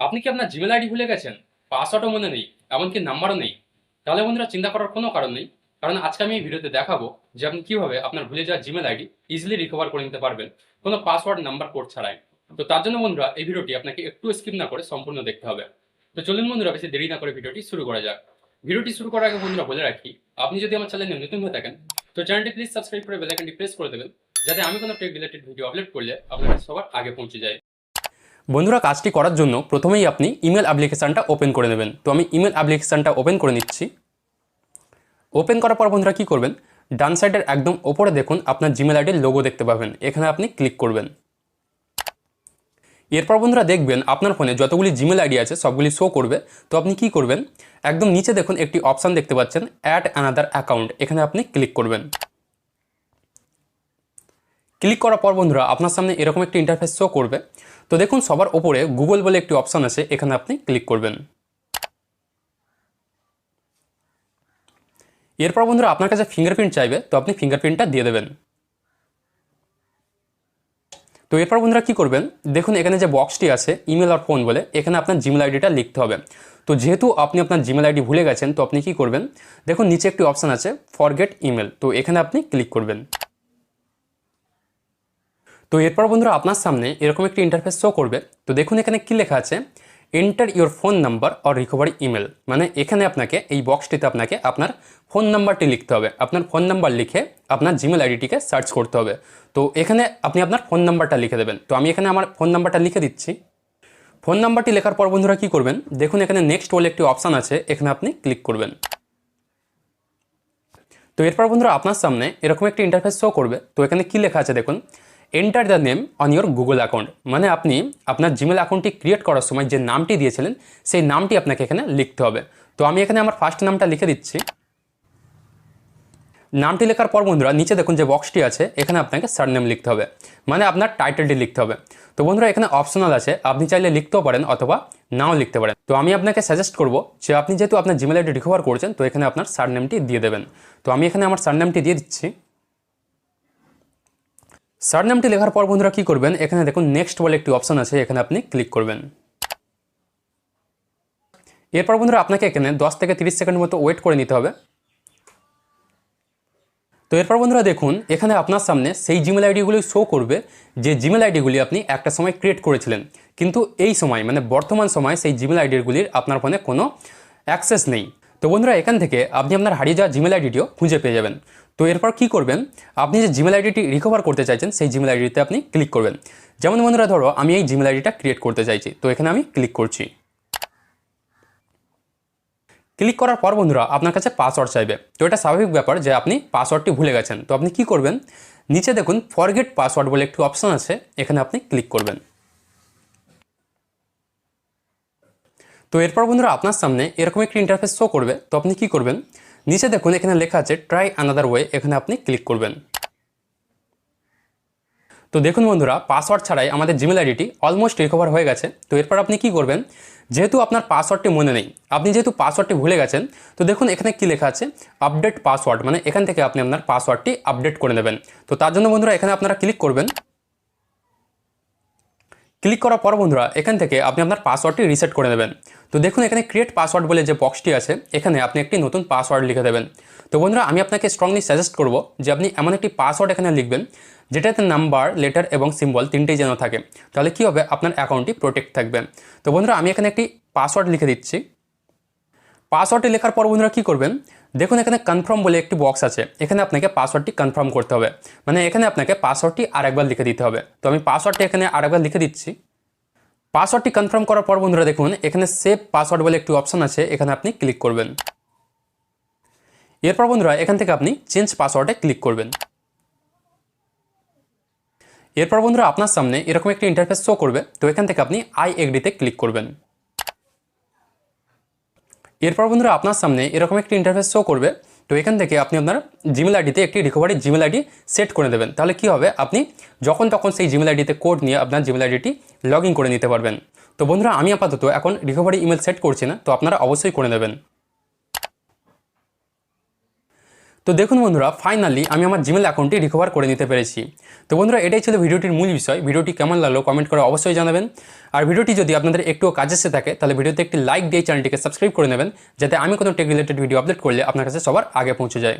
আপনি কি আপনার জিমেল আইডি ভুলে গেছেন, পাসওয়ার্ডও মনে নেই, এমনকি নাম্বারও নেই? তাহলে বন্ধুরা চিন্তা করার কোনো কারণ নেই, কারণ আজকে আমি এই ভিডিওতে দেখাবো যে আপনি কিভাবে আপনার ভুলে যাওয়া জিমেল আইডি ইজিলি রিকভার করে নিতে পারবেন কোনো পাসওয়ার্ড নাম্বার কোড ছাড়াই। তো তার জন্য বন্ধুরা এই ভিডিওটি আপনাকে একটু স্কিপ না করে সম্পূর্ণ দেখতে হবে। তো চলুন বন্ধুরা বেশি দেরি না করে ভিডিওটি শুরু করা যাক। ভিডিওটি শুরু করার আগে বন্ধুরা বলে রাখি, আপনি যদি আমার চ্যানেলে নতুন হয়ে থাকেন তো চ্যানেলটি প্লিজ সাবস্ক্রাইব করে বেল আইকনটি প্রেস করে দেবেন, যাতে আমি কোনো টেক রিলেটেড ভিডিও আপলোড করলে আপনার কাছে সবার আগে পৌঁছে যায়। বন্ধুরা কাজটি করার জন্য প্রথমেই আপনি ইমেল অ্যাপ্লিকেশানটা ওপেন করে নেবেন। তো আমি ইমেল অ্যাপ্লিকেশানটা ওপেন করে নিচ্ছি। ওপেন করার পর বন্ধুরা কী করবেন, ডান সাইডের একদম ওপরে দেখুন আপনার জিমেল আইডির লোগো দেখতে পাবেন, এখানে আপনি ক্লিক করবেন। এরপর বন্ধুরা দেখবেন আপনার ফোনে যতগুলি জিমেল আইডি আছে সবগুলি শো করবে। তো আপনি কি করবেন, একদম নিচে দেখুন একটি অপশান দেখতে পাচ্ছেন অ্যাড অ্যানাদার অ্যাকাউন্ট, এখানে আপনি ক্লিক করবেন। ক্লিক করার পর বন্ধুরা আপনার সামনে এরকম একটি ইন্টারফেস শো করবে। তো দেখুন সবার ওপরে গুগল বলে একটি অপশান আছে, এখানে আপনি ক্লিক করবেন। এরপর বন্ধুরা আপনার কাছে ফিঙ্গারপ্রিন্ট চাইবে, তো আপনি ফিঙ্গারপ্রিন্টটা দিয়ে দেবেন। তো এরপর বন্ধুরা কী করবেন, দেখুন এখানে যে বক্সটি আছে ইমেল আর ফোন বলে, এখানে আপনার জিমেল আইডিটা লিখতে হবে। তো যেহেতু আপনি আপনার জিমেল আইডি ভুলে গেছেন, তো আপনি কী করবেন, দেখুন নিচে একটি অপশান আছে ফরগেট ইমেল, তো এখানে আপনি ক্লিক করবেন। তো এরপর বন্ধুরা আপনার সামনে এরকম একটি ইন্টারফেস শো করবে। তো দেখুন এখানে কি লেখা আছে, enter your phone number or recovery email, মানে এখানে আপনাকে এই বক্সটিতে আপনাকে আপনার ফোন নাম্বারটি লিখতে হবে। আপনার ফোন নাম্বার লিখে আপনার জিমেল আইডিটিকে সার্চ করতে হবে। তো এখানে আপনি আপনার ফোন নাম্বারটা লিখে দেবেন। তো আমি এখানে আমার ফোন নাম্বারটা লিখে দিচ্ছি। ফোন নাম্বারটি লেখার পর বন্ধুরা কী করবেন, দেখুন এখানে নেক্সট বলে একটি অপশান আছে, এখানে আপনি ক্লিক করবেন। তো এরপর বন্ধুরা আপনার সামনে এরকম একটি ইন্টারফেস শো করবে। তো এখানে কি লেখা আছে দেখুন, enter the name on your Google account, মানে আপনি আপনার জিমেল অ্যাকাউন্টটি ক্রিয়েট করার সময় যে নামটি দিয়েছিলেন সেই নামটি আপনাকে এখানে লিখতে হবে। তো আমি এখানে আমার ফার্স্ট নামটা লিখে দিচ্ছি। নামটি লেখার পর বন্ধুরা নিচে দেখুন যে বক্সটি আছে, এখানে আপনাকে সারনেম লিখতে হবে, মানে আপনার টাইটেলটি লিখতে হবে। তো বন্ধুরা এখানে অপশনাল আছে, আপনি চাইলে লিখতেও পারেন অথবা নাও লিখতে পারেন। তো আমি আপনাকে সাজেস্ট করব যে আপনি যেহেতু আপনার জিমেল আইডি রিকভার করছেন, তো এখানে আপনার সারনেমটি দিয়ে দেবেন। তো আমি এখানে আমার সারনেমটি দিয়ে দিচ্ছি। সারনেমটি লেখার পর বন্ধুরা কী করবেন, এখানে দেখুন নেক্সট বলে একটি অপশান আছে, এখানে আপনি ক্লিক করবেন। এরপর বন্ধুরা আপনাকে এখানে 10 থেকে 30 সেকেন্ড মতো ওয়েট করে নিতে হবে। তো এরপর বন্ধুরা দেখুন এখানে আপনার সামনে সেই জিমেল আইডিগুলি শো করবে যে জিমেল আইডিগুলি আপনি একটা সময় ক্রিয়েট করেছিলেন, কিন্তু এই সময় মানে বর্তমান সময় সেই জিমেল আইডিগুলির আপনার ফোনে কোনো অ্যাক্সেস নেই। তো বন্ধুরা এখান থেকে আপনি আপনার হারিয়ে যাওয়া জিমেল আইডিটিও খুঁজে পেয়ে যাবেন। তো এরপর কী করবেন, আপনি যে জিমেল আইডিটি রিকভার করতে চাইছেন সেই জিমেল আইডিতে আপনি ক্লিক করবেন। যেমন বন্ধুরা ধরো আমি এই জিমেল আইডিটা ক্রিয়েট করতে চাইছি, তো এখানে আমি ক্লিক করছি। ক্লিক করার পর বন্ধুরা আপনার কাছে পাসওয়ার্ড চাইবে। তো এটা স্বাভাবিক ব্যাপার যে আপনি পাসওয়ার্ডটি ভুলে গেছেন। তো আপনি কি করবেন, নিচে দেখুন ফরগেট পাসওয়ার্ড বলে একটি অপশান আছে, এখানে আপনি ক্লিক করবেন। তো এরপর বন্ধুরা আপনার সামনে এরকম একটি ইন্টারফেস শো করবে। তো আপনি কি করবেন, নিচে দেখুন এখানে লেখা আছে ট্রাই আনাদার ওয়ে, এখানে আপনি ক্লিক করবেন। তো দেখুন বন্ধুরা পাসওয়ার্ড ছাড়াই আমাদের জিমেল আইডিটি অলমোস্ট রিকভার হয়ে গেছে। তো এরপর আপনি কি করবেন, যেহেতু আপনার পাসওয়ার্ডটি মনে নেই, আপনি যেহেতু পাসওয়ার্ডটি ভুলে গেছেন, তো দেখুন এখানে কি লেখা আছে আপডেট পাসওয়ার্ড, মানে এখান থেকে আপনি আপনার পাসওয়ার্ডটি আপডেট করে নেবেন। তো তার জন্য বন্ধুরা এখানে আপনারা ক্লিক করবেন। ক্লিক করার পর বন্ধুরা এখান থেকে আপনি আপনার পাসওয়ার্ডটি রিসেট করে নেবেন। তো দেখুন এখানে ক্রিয়েট পাসওয়ার্ড বলে যে বক্সটি আছে, এখানে আপনি একটি নতুন পাসওয়ার্ড লিখে দেবেন। তো বন্ধুরা আমি আপনাকে স্ট্রংলি সাজেস্ট করব যে আপনি এমন একটি পাসওয়ার্ড এখানে লিখবেন যেটাতে নাম্বার, লেটার এবং সিম্বল তিনটেই যেন থাকে, তাহলে কী হবে আপনার অ্যাকাউন্টটি প্রোটেক্ট থাকবে। তো বন্ধুরা আমি এখানে একটি পাসওয়ার্ড লিখে দিচ্ছি। পাসওয়ার্ডটি লেখার পর বন্ধুরা কী করবেন, দেখুন এখানে কনফার্ম বলে একটি বক্স আছে, এখানে আপনাকে পাসওয়ার্ডটি কনফার্ম করতে হবে, মানে এখানে আপনাকে পাসওয়ার্ডটি আরেকবার লিখে দিতে হবে। তো আমি পাসওয়ার্ডটি এখানে আরেকবার লিখে দিচ্ছি। পাসওয়ার্ডটি কনফার্ম করার পর বন্ধুরা দেখুন এখানে সেভ পাসওয়ার্ড বলে একটি অপশান আছে, এখানে আপনি ক্লিক করবেন। এরপর বন্ধুরা এখান থেকে আপনি চেঞ্জ পাসওয়ার্ডে ক্লিক করবেন। এরপর বন্ধুরা আপনার সামনে এরকম একটি ইন্টারফেস শো করবে। তো এখান থেকে আপনি আই এগ্রিতে ক্লিক করবেন। এরপর বন্ধুরা আপনার সামনে এরকম একটি ইন্টারফেস শো করবে। তো এখান থেকে আপনি আপনার জিমেল আইডিতে একটি রিকভারি জিমেল আইডি সেট করে দেবেন। তাহলে কি হবে, আপনি যখন তখন সেই জিমেল আইডিতে কোড নিয়ে আপনার জিমেল আইডিটি লগ ইন করে নিতে পারবেন। তো বন্ধুরা আমি আপাতত এখন রিকভারি ইমেল সেট করছি না, তো আপনারা অবশ্যই করে নেবেন। তো তো দেখুন বন্ধুরা, ফাইনালি আমি আমার জিমেল অ্যাকাউন্টটি রিকভার করে নিতে পেরেছি। তো বন্ধুরা, এটাই ছিল ভিডিওটির মূল বিষয়। ভিডিওটি কেমন লাগলো কমেন্ট করে অবশ্যই জানাবেন। আর ভিডিওটি যদি আপনাদের একটুও কাজে এসে থাকে তাহলে ভিডিওতে একটি লাইক দিয়ে চ্যানেলটিকে সাবস্ক্রাইব করে নেবেন, যাতে আমি কোনো টেক রিলেটেড ভিডিও আপলোড করলে আপনার কাছে সবার আগে পৌঁছে যায়।